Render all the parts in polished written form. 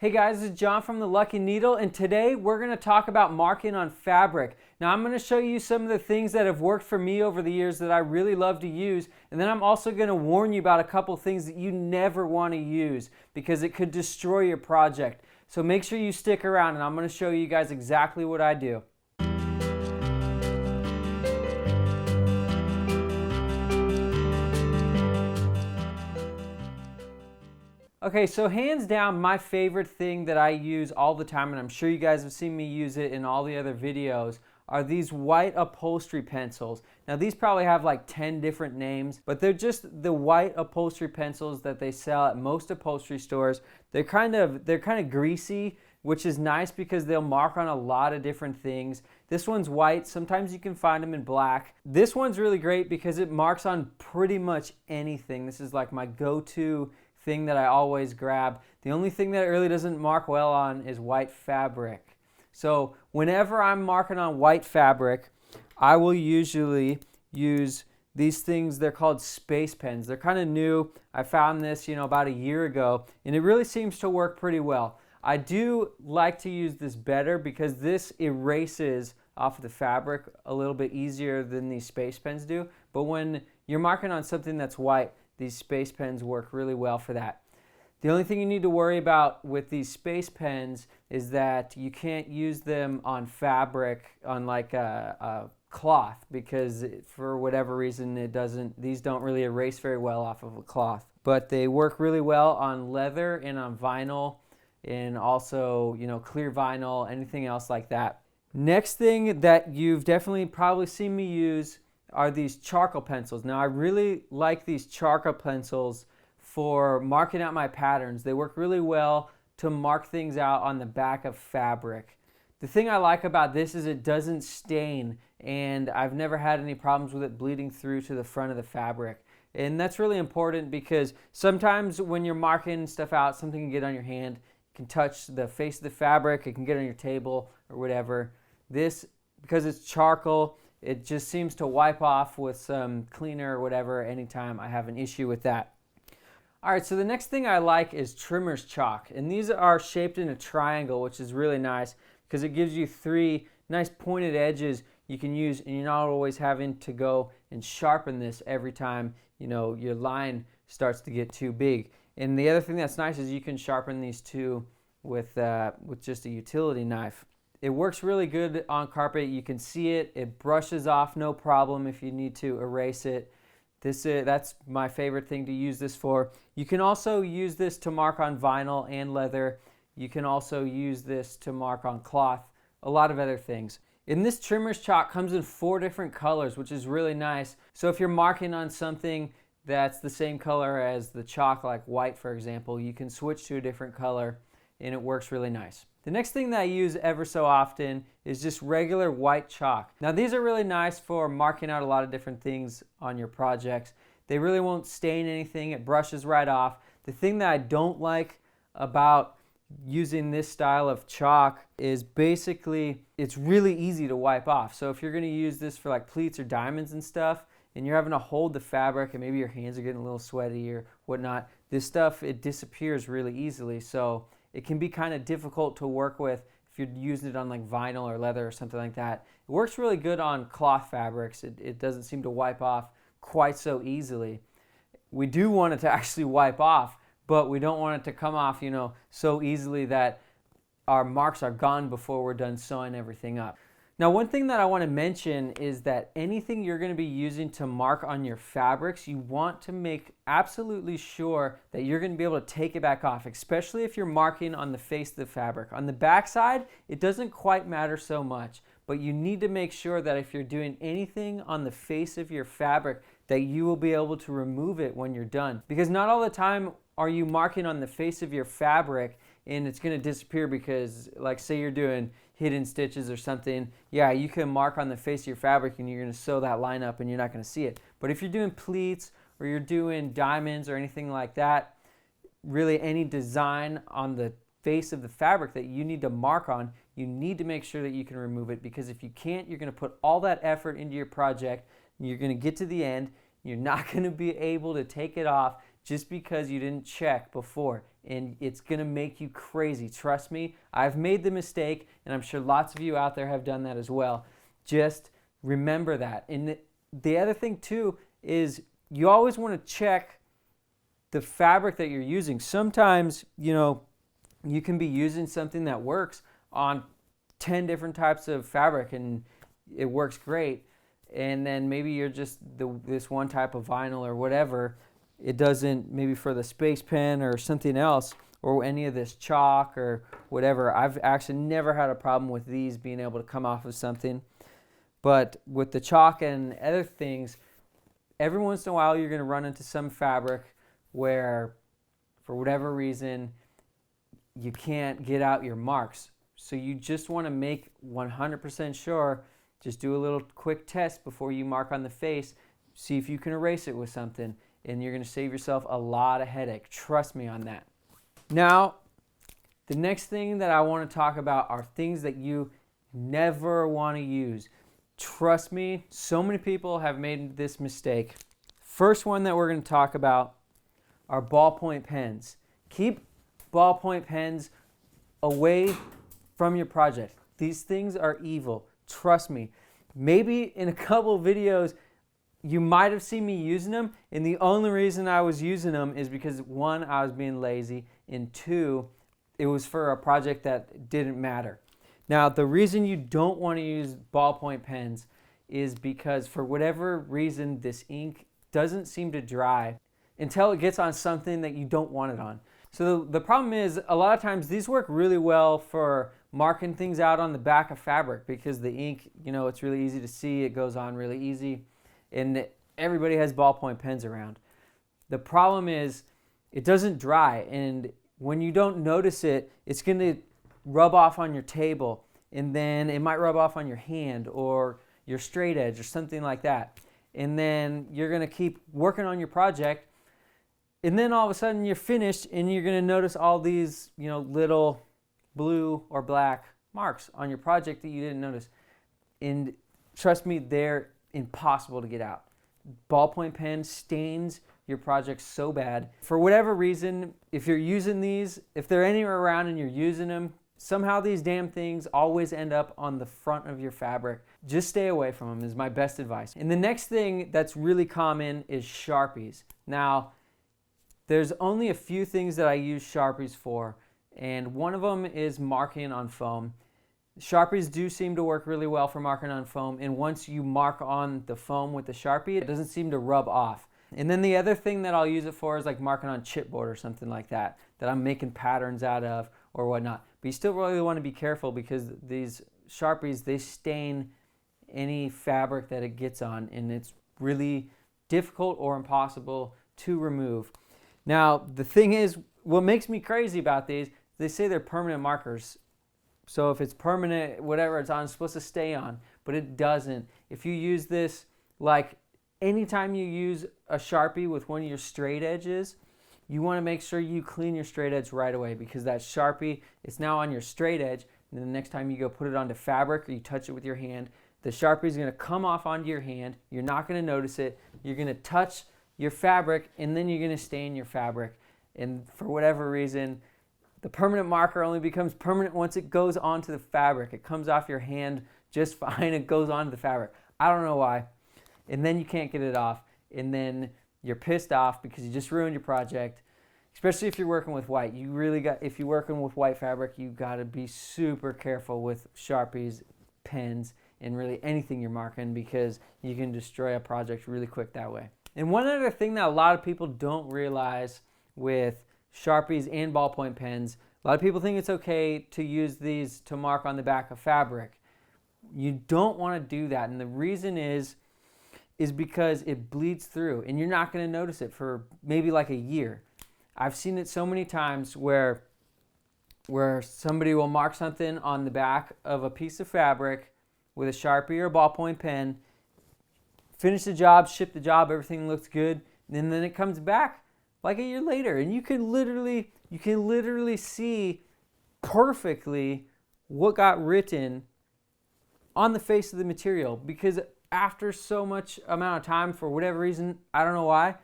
Hey guys, this is John from The Lucky Needle, and today we're going to talk about marking on fabric. Now I'm going to show you some of the things that have worked for me over the years that I really love to use, and then I'm also going to warn you about a couple things that you never want to use because it could destroy your project. So make sure you stick around and I'm going to show you guys exactly what I do. Okay, so hands down, my favorite thing that I use all the time, and I'm sure you guys have seen me use it in all the other videos, are these white upholstery pencils. Now these probably have like 10 different names, but they're just the white upholstery pencils that they sell at most upholstery stores. They're kind of greasy, which is nice because they'll mark on a lot of different things. This one's white, sometimes you can find them in black. This one's really great because it marks on pretty much anything. This is like my go-to thing that I always grab. The only thing that it really doesn't mark well on is white fabric. So whenever I'm marking on white fabric, I will usually use these things. They're called space pens. They're kind of new. I found this, about a year ago, and it really seems to work pretty well. I do like to use this better because this erases off the fabric a little bit easier than these space pens do. But when you're marking on something that's white, these space pens work really well for that. The only thing you need to worry about with these space pens is that you can't use them on fabric, on like a cloth, because for whatever reason these don't really erase very well off of a cloth. But they work really well on leather and on vinyl, and also clear vinyl, anything else like that. Next thing that you've definitely probably seen me use are these charcoal pencils. Now I really like these charcoal pencils for marking out my patterns. They work really well to mark things out on the back of fabric. The thing I like about this is it doesn't stain, and I've never had any problems with it bleeding through to the front of the fabric. And that's really important because sometimes when you're marking stuff out, something can get on your hand, it can touch the face of the fabric, it can get on your table or whatever. This, because it's charcoal, it just seems to wipe off with some cleaner or whatever anytime I have an issue with that. Alright, so the next thing I like is trimmer's chalk. And these are shaped in a triangle, which is really nice because it gives you three nice pointed edges you can use, and you're not always having to go and sharpen this every time your line starts to get too big. And the other thing that's nice is you can sharpen these too with just a utility knife. It works really good on carpet. You can see it. It brushes off no problem if you need to erase it. That's my favorite thing to use this for. You can also use this to mark on vinyl and leather. You can also use this to mark on cloth, a lot of other things. And this trimmer's chalk comes in 4 different colors, which is really nice. So if you're marking on something that's the same color as the chalk, like white for example, you can switch to a different color and it works really nice. The next thing that I use ever so often is just regular white chalk. Now these are really nice for marking out a lot of different things on your projects. They really won't stain anything, it brushes right off. The thing that I don't like about using this style of chalk is basically it's really easy to wipe off. So if you're going to use this for like pleats or diamonds and stuff, and you're having to hold the fabric and maybe your hands are getting a little sweaty or whatnot, this stuff, it disappears really easily. So it can be kind of difficult to work with if you're using it on like vinyl or leather or something like that. It works really good on cloth fabrics. It doesn't seem to wipe off quite so easily. We do want it to actually wipe off, but we don't want it to come off, so easily that our marks are gone before we're done sewing everything up. Now one thing that I want to mention is that anything you're going to be using to mark on your fabrics, you want to make absolutely sure that you're going to be able to take it back off, especially if you're marking on the face of the fabric. On the back side, it doesn't quite matter so much, but you need to make sure that if you're doing anything on the face of your fabric, that you will be able to remove it when you're done. Because not all the time are you marking on the face of your fabric and it's going to disappear because, like, say you're doing hidden stitches or something, yeah, you can mark on the face of your fabric and you're going to sew that line up and you're not going to see it. But if you're doing pleats or you're doing diamonds or anything like that, really any design on the face of the fabric that you need to mark on, you need to make sure that you can remove it, because if you can't, you're going to put all that effort into your project and you're going to get to the end, you're not going to be able to take it off just because you didn't check before. and it's gonna make you crazy. Trust me, I've made the mistake, and I'm sure lots of you out there have done that as well. Just remember that. And the other thing too is you always want to check the fabric that you're using. Sometimes, you can be using something that works on 10 different types of fabric and it works great. And then maybe you're just this one type of vinyl or whatever. It doesn't, maybe for the space pen or something else, or any of this chalk or whatever. I've actually never had a problem with these being able to come off of something. But with the chalk and other things, every once in a while you're going to run into some fabric where, for whatever reason, you can't get out your marks. So you just want to make 100% sure, just do a little quick test before you mark on the face, see if you can erase it with something, and you're going to save yourself a lot of headache. Trust me on that. Now, the next thing that I want to talk about are things that you never want to use. Trust me, so many people have made this mistake. First one that we're going to talk about are ballpoint pens. Keep ballpoint pens away from your project. These things are evil. Trust me. Maybe in a couple of videos you might have seen me using them, and the only reason I was using them is because, one, I was being lazy, and two, it was for a project that didn't matter. Now, the reason you don't want to use ballpoint pens is because, for whatever reason, this ink doesn't seem to dry until it gets on something that you don't want it on. So the problem is, a lot of times these work really well for marking things out on the back of fabric because the ink, it's really easy to see, it goes on really easy, and everybody has ballpoint pens around. The problem is it doesn't dry, and when you don't notice it, it's going to rub off on your table, and then it might rub off on your hand or your straight edge or something like that. And then you're going to keep working on your project, and then all of a sudden you're finished and you're going to notice all these, little blue or black marks on your project that you didn't notice. And trust me, they're impossible to get out. Ballpoint pen stains your project so bad. For whatever reason, if you're using these, if they're anywhere around and you're using them, somehow these damn things always end up on the front of your fabric. Just stay away from them is my best advice. And the next thing that's really common is Sharpies. Now, there's only a few things that I use Sharpies for, and one of them is marking on foam. Sharpies do seem to work really well for marking on foam, and once you mark on the foam with the Sharpie, it doesn't seem to rub off. And then the other thing that I'll use it for is like marking on chipboard or something like that I'm making patterns out of or whatnot. But you still really want to be careful because these Sharpies, they stain any fabric that it gets on, and it's really difficult or impossible to remove. Now, the thing is, what makes me crazy about these, they say they're permanent markers. So if it's permanent, whatever it's on, it's supposed to stay on, but it doesn't. If you use this, like anytime you use a Sharpie with one of your straight edges, you want to make sure you clean your straight edge right away because that Sharpie, it's now on your straight edge, and then the next time you go put it onto fabric or you touch it with your hand, the Sharpie is going to come off onto your hand. You're not going to notice it. You're going to touch your fabric, and then you're going to stain your fabric. And for whatever reason, the permanent marker only becomes permanent once it goes onto the fabric. It comes off your hand just fine. It goes onto the fabric. I don't know why. And then you can't get it off. And then you're pissed off because you just ruined your project. Especially if you're working with white. If you're working with white fabric, you got to be super careful with Sharpies, pens, and really anything you're marking because you can destroy a project really quick that way. And one other thing that a lot of people don't realize with Sharpies and ballpoint pens, a lot of people think it's okay to use these to mark on the back of fabric. You don't want to do that, and the reason is because it bleeds through, and you're not going to notice it for maybe like a year. I've seen it so many times where somebody will mark something on the back of a piece of fabric with a Sharpie or a ballpoint pen, finish the job, ship the job, everything looks good, and then it comes back like a year later, and you can literally see perfectly what got written on the face of the material because after so much amount of time, for whatever reason, I don't know why,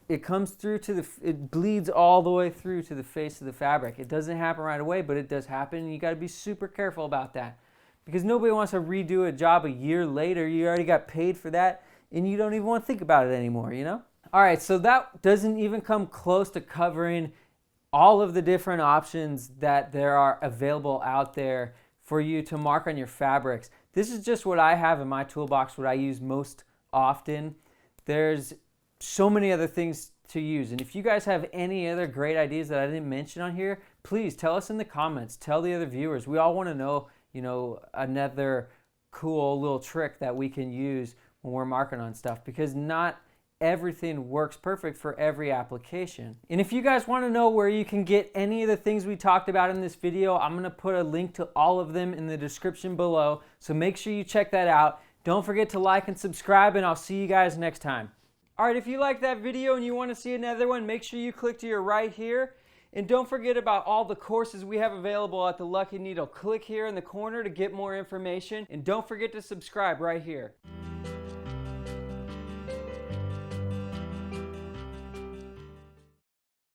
it comes through to it bleeds all the way through to the face of the fabric. It doesn't happen right away, but it does happen, and you got to be super careful about that, because nobody wants to redo a job a year later. You already got paid for that, and you don't even want to think about it anymore, you know? All right, so that doesn't even come close to covering all of the different options that there are available out there for you to mark on your fabrics. This is just what I have in my toolbox, what I use most often. There's so many other things to use, and if you guys have any other great ideas that I didn't mention on here, please tell us in the comments. Tell the other viewers. We all want to know, you know, another cool little trick that we can use when we're marking on stuff, because not everything works perfect for every application. And if you guys want to know where you can get any of the things we talked about in this video, I'm going to put a link to all of them in the description below, so make sure you check that out. Don't forget to like and subscribe, and I'll see you guys next time. All right, if you liked that video and you want to see another one, make sure you click to your right here. And don't forget about all the courses we have available at the Lucky Needle. Click here in the corner to get more information. And don't forget to subscribe right here.